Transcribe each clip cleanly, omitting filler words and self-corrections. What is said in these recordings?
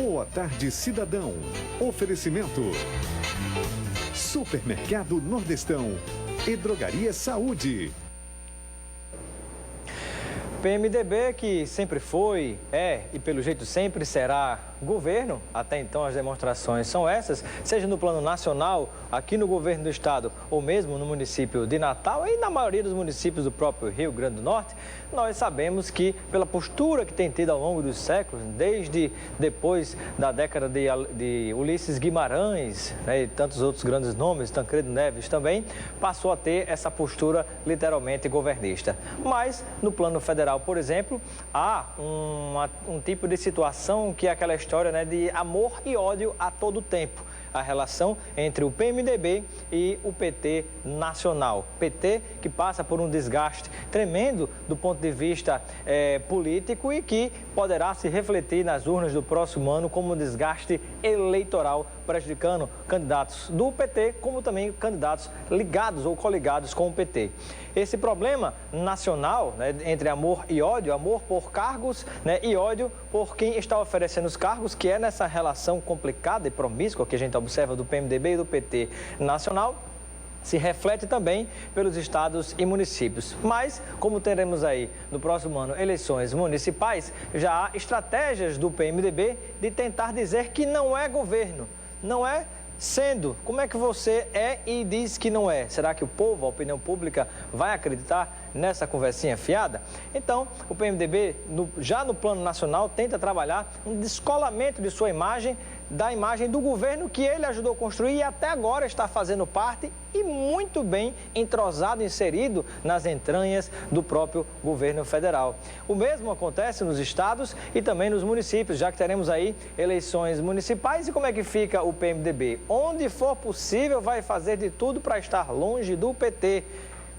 Boa Tarde, Cidadão. Oferecimento: Supermercado Nordestão e Drogaria Saúde. PMDB, que sempre foi, é e pelo jeito sempre será governo, até então as demonstrações são essas, seja no plano nacional, aqui no governo do estado ou mesmo no município de Natal e na maioria dos municípios do próprio Rio Grande do Norte, nós sabemos que pela postura que tem tido ao longo dos séculos, desde depois da década de Ulisses Guimarães, né, e tantos outros grandes nomes, Tancredo Neves também, passou a ter essa postura literalmente governista. Mas no plano federal, por exemplo, há um tipo de situação que é aquela história, né, de amor e ódio a todo tempo. A relação entre o PMDB e o PT nacional. PT que passa por um desgaste tremendo do ponto de vista político e que poderá se refletir nas urnas do próximo ano como um desgaste eleitoral, prejudicando candidatos do PT, como também candidatos ligados ou coligados com o PT. Esse problema nacional, né, entre amor e ódio, amor por cargos, né, e ódio por quem está oferecendo os cargos, que é nessa relação complicada e promíscua que a gente observa do PMDB e do PT nacional, se reflete também pelos estados e municípios. Mas, como teremos aí no próximo ano eleições municipais, já há estratégias do PMDB de tentar dizer que não é governo, não é sendo. Como é que você é e diz que não é? Será que o povo, a opinião pública, vai acreditar nessa conversinha fiada? Então, o PMDB, já no plano nacional, tenta trabalhar um descolamento de sua imagem, da imagem do governo que ele ajudou a construir e até agora está fazendo parte e muito bem entrosado, inserido nas entranhas do próprio governo federal. O mesmo acontece nos estados e também nos municípios, já que teremos aí eleições municipais. E como é que fica o PMDB? Onde for possível, vai fazer de tudo para estar longe do PT.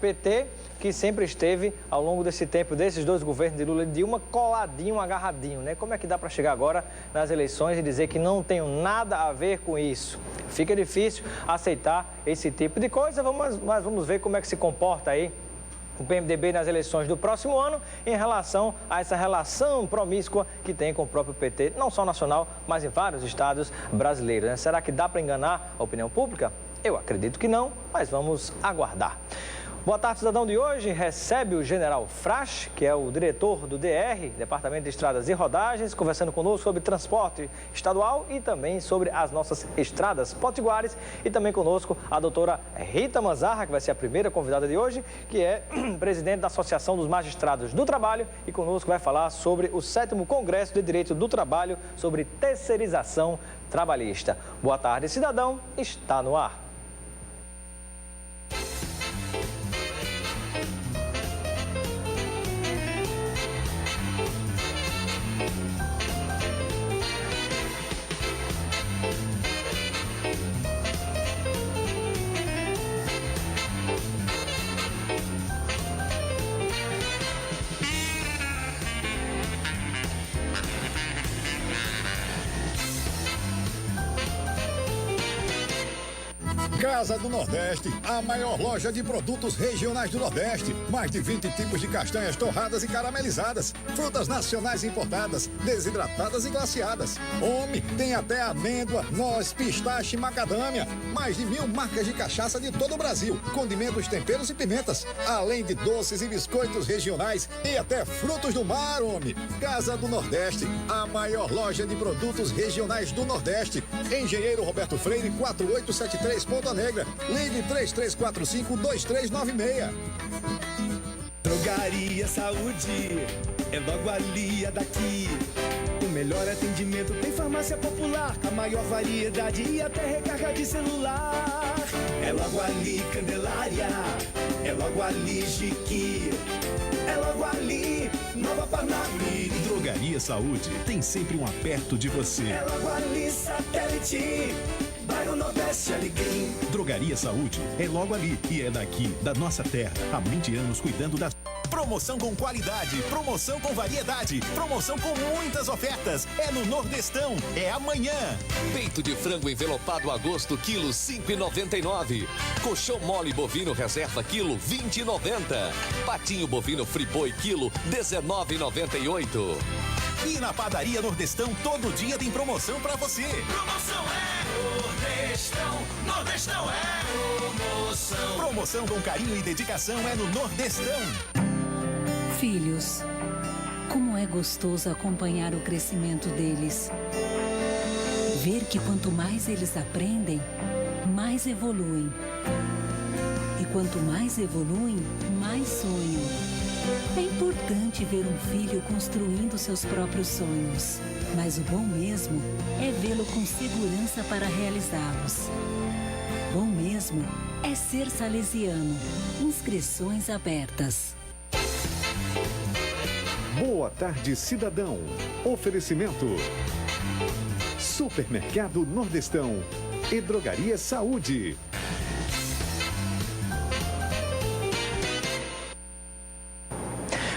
PT que sempre esteve, ao longo desse tempo, desses dois governos de Lula e Dilma, coladinho, agarradinho, né? Como é que dá para chegar agora nas eleições e dizer que não tem nada a ver com isso? Fica difícil aceitar esse tipo de coisa, mas vamos ver como é que se comporta aí o PMDB nas eleições do próximo ano em relação a essa relação promíscua que tem com o próprio PT, não só nacional, mas em vários estados brasileiros, né? Será que dá para enganar a opinião pública? Eu acredito que não, mas vamos aguardar. Boa Tarde, Cidadão de hoje recebe o General Frasch, que é o diretor do DR, Departamento de Estradas e Rodagens, conversando conosco sobre transporte estadual e também sobre as nossas estradas potiguares. E também conosco a doutora Rita Manzarra, que vai ser a primeira convidada de hoje, que é presidente da Associação dos Magistrados do Trabalho e conosco vai falar sobre o 7º Congresso de Direito do Trabalho, sobre terceirização trabalhista. Boa tarde, cidadão, está no ar. Casa do Nordeste, a maior loja de produtos regionais do Nordeste. Mais de 20 tipos de castanhas torradas e caramelizadas, frutas nacionais importadas, desidratadas e glaciadas. Tem até amêndoa, noz, pistache e macadâmia. Mais de 1000 marcas de cachaça de todo o Brasil, condimentos, temperos e pimentas. Além de doces e biscoitos regionais e até frutos do mar, Casa do Nordeste, a maior loja de produtos regionais do Nordeste. Engenheiro Roberto Freire, 4873, Ponta Negra. Ligue 3345-2396. Drogaria Saúde é logo ali, é daqui. O melhor atendimento tem farmácia popular, a maior variedade e até recarga de celular. É logo ali, Candelária. É logo ali, Jiqui. É logo ali, Nova Parnamirim. Drogaria Saúde tem sempre um aperto de você. É logo ali, Satélite. Bairro Nordeste, Alecrim. Drogaria Saúde é logo ali e é daqui, da nossa terra. Há 20 anos cuidando das... Promoção com qualidade, promoção com variedade, promoção com muitas ofertas. É no Nordestão, é amanhã. Peito de frango envelopado a gosto, quilo 5,99. Colchão mole bovino reserva, quilo 20,90. Patinho bovino friboi, quilo 19,98. E na Padaria Nordestão, todo dia tem promoção pra você. Promoção é Nordestão, Nordestão é promoção. Promoção com carinho e dedicação é no Nordestão. Filhos, como é gostoso acompanhar o crescimento deles. Ver que quanto mais eles aprendem, mais evoluem. E quanto mais evoluem, mais sonham. É importante ver um filho construindo seus próprios sonhos. Mas o bom mesmo é vê-lo com segurança para realizá-los. Bom mesmo é ser salesiano. Inscrições abertas. Boa tarde, cidadão. Oferecimento: Supermercado Nordestão e Drogaria Saúde.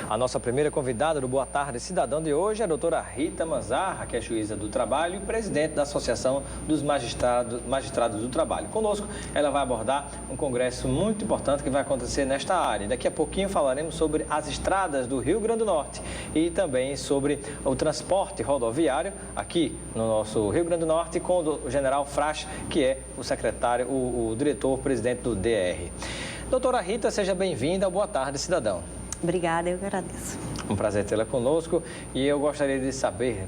A nossa primeira convidada do Boa Tarde Cidadão de hoje é a doutora Rita Manzarra, que é juíza do trabalho e presidente da Associação dos Magistrados do Trabalho. Conosco, ela vai abordar um congresso muito importante que vai acontecer nesta área. Daqui a pouquinho falaremos sobre as estradas do Rio Grande do Norte e também sobre o transporte rodoviário aqui no nosso Rio Grande do Norte com o general Frasch, que é o secretário, o diretor-presidente do DR. Doutora Rita, seja bem-vinda ao Boa Tarde Cidadão. Obrigada, eu que agradeço. Um prazer tê-la conosco e eu gostaria de saber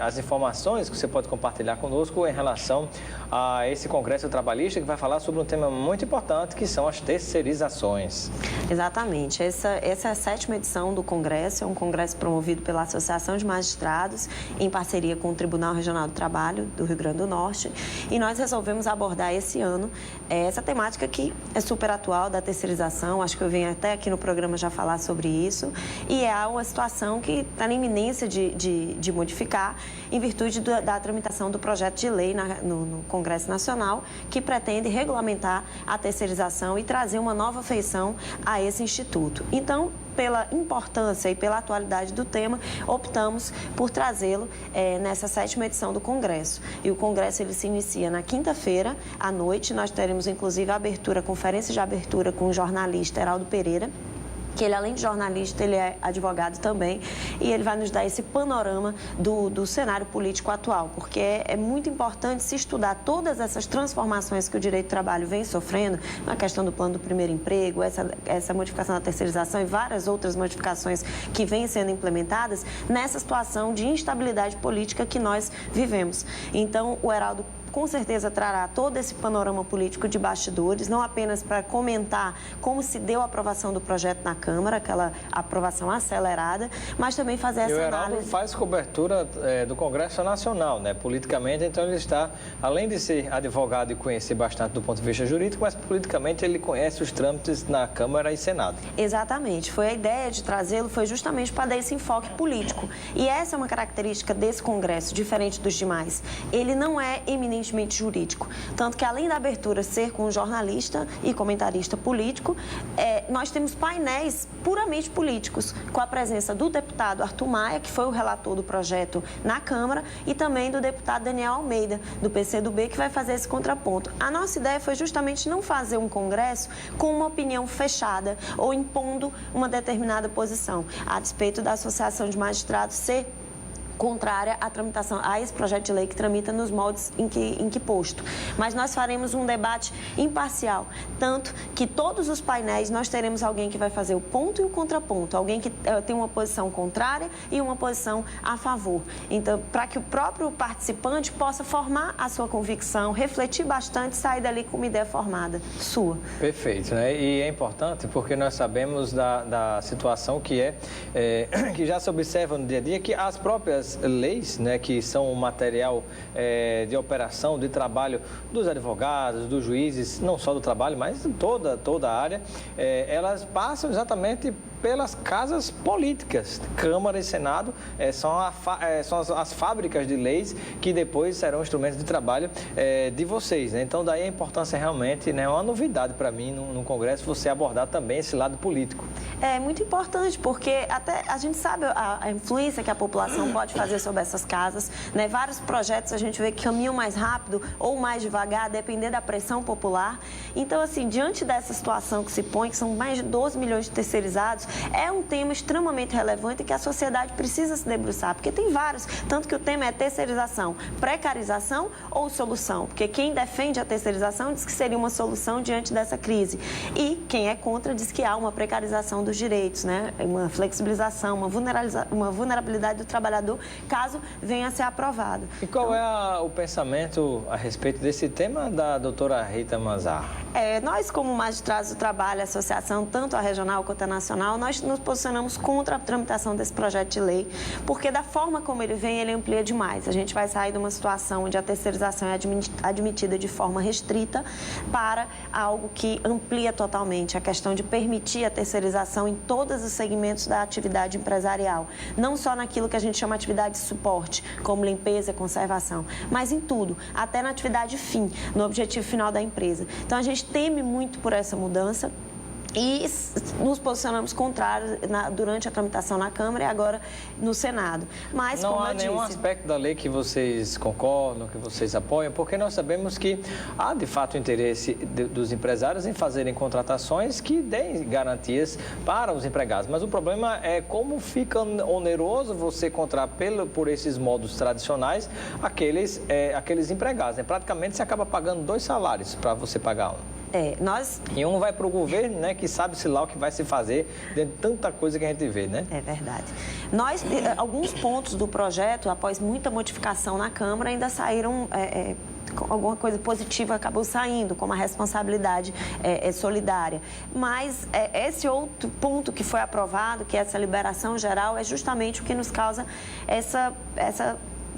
as informações que você pode compartilhar conosco em relação a esse congresso trabalhista que vai falar sobre um tema muito importante, que são as terceirizações. Exatamente. Essa é a 7ª edição do congresso, é um congresso promovido pela Associação de Magistrados, em parceria com o Tribunal Regional do Trabalho do Rio Grande do Norte, e nós resolvemos abordar esse ano essa temática que é super atual da terceirização. Acho que eu venho até aqui no programa já falar sobre isso, e é uma situação que está na iminência de modificar em virtude da tramitação do projeto de lei no Congresso Nacional, que pretende regulamentar a terceirização e trazer uma nova feição a esse instituto. Então, pela importância e pela atualidade do tema, optamos por trazê-lo nessa 7ª edição do Congresso. E o Congresso ele se inicia na quinta-feira, à noite. Nós teremos, inclusive, a conferência de abertura com o jornalista Heraldo Pereira, que ele, além de jornalista, ele é advogado também, e ele vai nos dar esse panorama do cenário político atual, porque é muito importante se estudar todas essas transformações que o direito do trabalho vem sofrendo, na questão do plano do primeiro emprego, essa modificação da terceirização e várias outras modificações que vêm sendo implementadas nessa situação de instabilidade política que nós vivemos. Então, o Heraldo com certeza trará todo esse panorama político de bastidores, não apenas para comentar como se deu a aprovação do projeto na Câmara, aquela aprovação acelerada, mas também fazer essa análise. O Heraldo faz cobertura do Congresso Nacional, né? Politicamente, então ele está, além de ser advogado e conhecer bastante do ponto de vista jurídico, mas politicamente ele conhece os trâmites na Câmara e Senado. Exatamente. A ideia de trazê-lo foi justamente para dar esse enfoque político. E essa é uma característica desse Congresso, diferente dos demais. Ele não é eminentemente jurídico. Tanto que, além da abertura ser com um jornalista e comentarista político, nós temos painéis puramente políticos, com a presença do deputado Arthur Maia, que foi o relator do projeto na Câmara, e também do deputado Daniel Almeida, do PCdoB, que vai fazer esse contraponto. A nossa ideia foi justamente não fazer um congresso com uma opinião fechada ou impondo uma determinada posição, a despeito da Associação de Magistrados ser contrária à tramitação, a esse projeto de lei que tramita nos moldes em que posto. Mas nós faremos um debate imparcial, tanto que todos os painéis nós teremos alguém que vai fazer o ponto e o contraponto, alguém que tem uma posição contrária e uma posição a favor. Então, para que o próprio participante possa formar a sua convicção, refletir bastante e sair dali com uma ideia formada sua. Perfeito, né? E é importante porque nós sabemos da situação que que já se observa no dia a dia, que as próprias leis, né, que são o material de operação, de trabalho dos advogados, dos juízes, não só do trabalho, mas toda a área, elas passam exatamente pelas casas políticas. Câmara e Senado são as fábricas de leis que depois serão instrumentos de trabalho de vocês, né? Então, daí a importância realmente, né, é uma novidade para mim no Congresso você abordar também esse lado político. É muito importante, porque até a gente sabe a influência que a população pode fazer sobre essas casas, né? Vários projetos a gente vê que caminham mais rápido ou mais devagar, a depender da pressão popular. Então, assim, diante dessa situação que se põe, que são mais de 12 milhões de terceirizados, é um tema extremamente relevante que a sociedade precisa se debruçar, porque tem vários, tanto que o tema é terceirização, precarização ou solução, porque quem defende a terceirização diz que seria uma solução diante dessa crise e quem é contra diz que há uma precarização dos direitos, né? Uma flexibilização, uma vulnerabilidade do trabalhador, caso venha a ser aprovado. E qual é o pensamento a respeito desse tema da doutora Rita Manzar? Nós, como magistrados do trabalho, a associação, tanto a regional quanto a nacional, nós nos posicionamos contra a tramitação desse projeto de lei, porque da forma como ele vem, ele amplia demais. A gente vai sair de uma situação onde a terceirização é admitida de forma restrita para algo que amplia totalmente a questão de permitir a terceirização em todos os segmentos da atividade empresarial, não só naquilo que a gente chama de atividade de suporte, como limpeza, conservação, mas em tudo, até na atividade fim, no objetivo final da empresa. Então, a gente teme muito por essa mudança e nos posicionamos contrários durante a tramitação na Câmara e agora no Senado. Mas, não há nenhum aspecto da lei que vocês concordam, que vocês apoiam, porque nós sabemos que há, de fato, o interesse dos empresários em fazerem contratações que deem garantias para os empregados. Mas o problema é como fica oneroso você contratar por esses modos tradicionais aqueles empregados, né? Praticamente você acaba pagando 2 salários para você pagar um. E um vai para o governo, né, que sabe-se lá o que vai se fazer dentro de tanta coisa que a gente vê, né? É verdade. Alguns pontos do projeto, após muita modificação na Câmara, ainda saíram... alguma coisa positiva acabou saindo, como a responsabilidade solidária. Mas esse outro ponto que foi aprovado, que é essa liberação geral, é justamente o que nos causa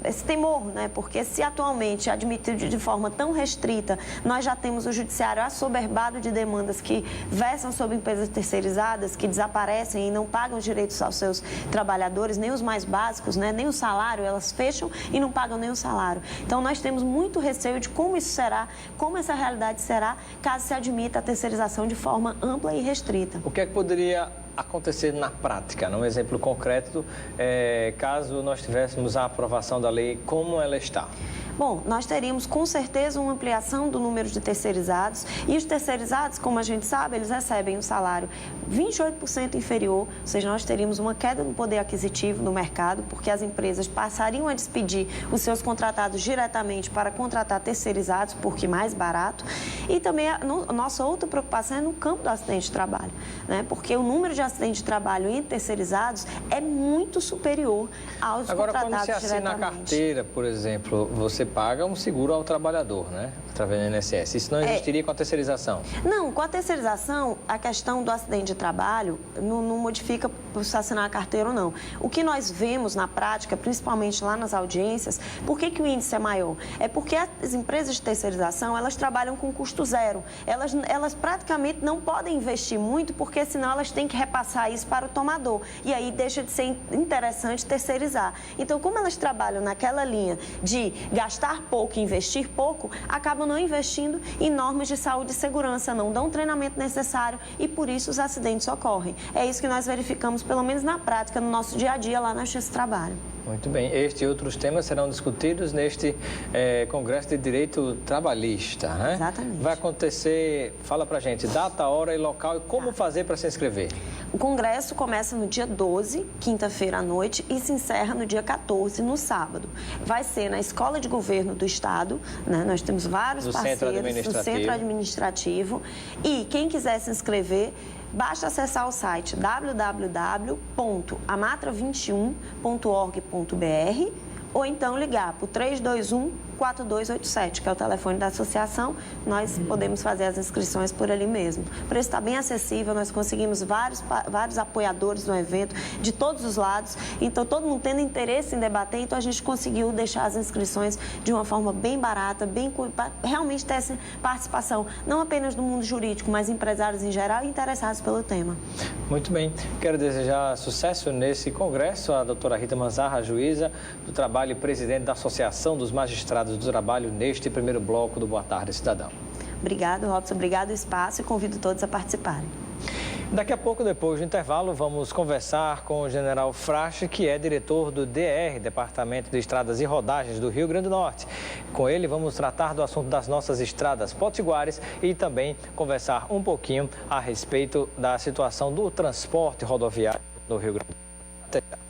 esse temor, né? Porque se atualmente é admitido de forma tão restrita, nós já temos o judiciário assoberbado de demandas que versam sobre empresas terceirizadas, que desaparecem e não pagam direitos aos seus trabalhadores, nem os mais básicos, né? Nem o salário, elas fecham e não pagam nem o salário. Então, nós temos muito receio de como isso será, como essa realidade será, caso se admita a terceirização de forma ampla e restrita. O que é que poderia acontecer na prática? Num exemplo concreto, caso nós tivéssemos a aprovação da lei como ela está? Bom, nós teríamos com certeza uma ampliação do número de terceirizados e os terceirizados, como a gente sabe, eles recebem um salário 28% inferior, ou seja, nós teríamos uma queda no poder aquisitivo no mercado, porque as empresas passariam a despedir os seus contratados diretamente para contratar terceirizados, porque mais barato. E também a nossa outra preocupação é no campo do acidente de trabalho, né? Porque o número de acidentes de trabalho em terceirizados é muito superior aos contratados diretamente. Agora, quando você assina a carteira, por exemplo, você paga um seguro ao trabalhor, né? Através do INSS. Isso não existiria com a terceirização? Não, com a terceirização, a questão do acidente de trabalho não modifica por se assinar a carteira ou não. O que nós vemos na prática, principalmente lá nas audiências, por que o índice é maior? É porque as empresas de terceirização, elas trabalham com custo zero. Elas praticamente não podem investir muito, porque senão elas têm que repassar isso para o tomador. E aí deixa de ser interessante terceirizar. Então, como elas trabalham naquela linha de gastar pouco e investir pouco, acabam não investindo em normas de saúde e segurança, não dão o treinamento necessário e por isso os acidentes ocorrem. É isso que nós verificamos, pelo menos na prática, no nosso dia a dia lá na Justiça do Trabalho. Muito bem. Este e outros temas serão discutidos neste Congresso de Direito Trabalhista, né? Exatamente. Vai acontecer, fala pra gente, data, hora e local e como fazer para se inscrever. O Congresso começa no dia 12, quinta-feira à noite, e se encerra no dia 14, no sábado. Vai ser na Escola de Governo do Estado, né? Nós temos vários parceiros do Centro Administrativo. E quem quiser se inscrever, basta acessar o site www.amatra21.org.br ou então ligar para o 321-4287, que é o telefone da associação. Nós podemos fazer as inscrições por ali mesmo. O preço está bem acessível, nós conseguimos vários apoiadores no evento, de todos os lados. Então, todo mundo tendo interesse em debater, então a gente conseguiu deixar as inscrições de uma forma bem barata, realmente ter essa participação, não apenas do mundo jurídico, mas empresários em geral interessados pelo tema. Muito bem. Quero desejar sucesso nesse congresso à doutora Rita Manzar, juíza do trabalho e presidente da Associação dos Magistrados do Trabalho, neste primeiro bloco do Boa Tarde, Cidadão. Obrigado, Robson. Obrigado, espaço, e convido todos a participarem. Daqui a pouco, depois do intervalo, vamos conversar com o General Frache, que é diretor do DR, Departamento de Estradas e Rodagens do Rio Grande do Norte. Com ele, vamos tratar do assunto das nossas estradas potiguares e também conversar um pouquinho a respeito da situação do transporte rodoviário no Rio Grande do Norte.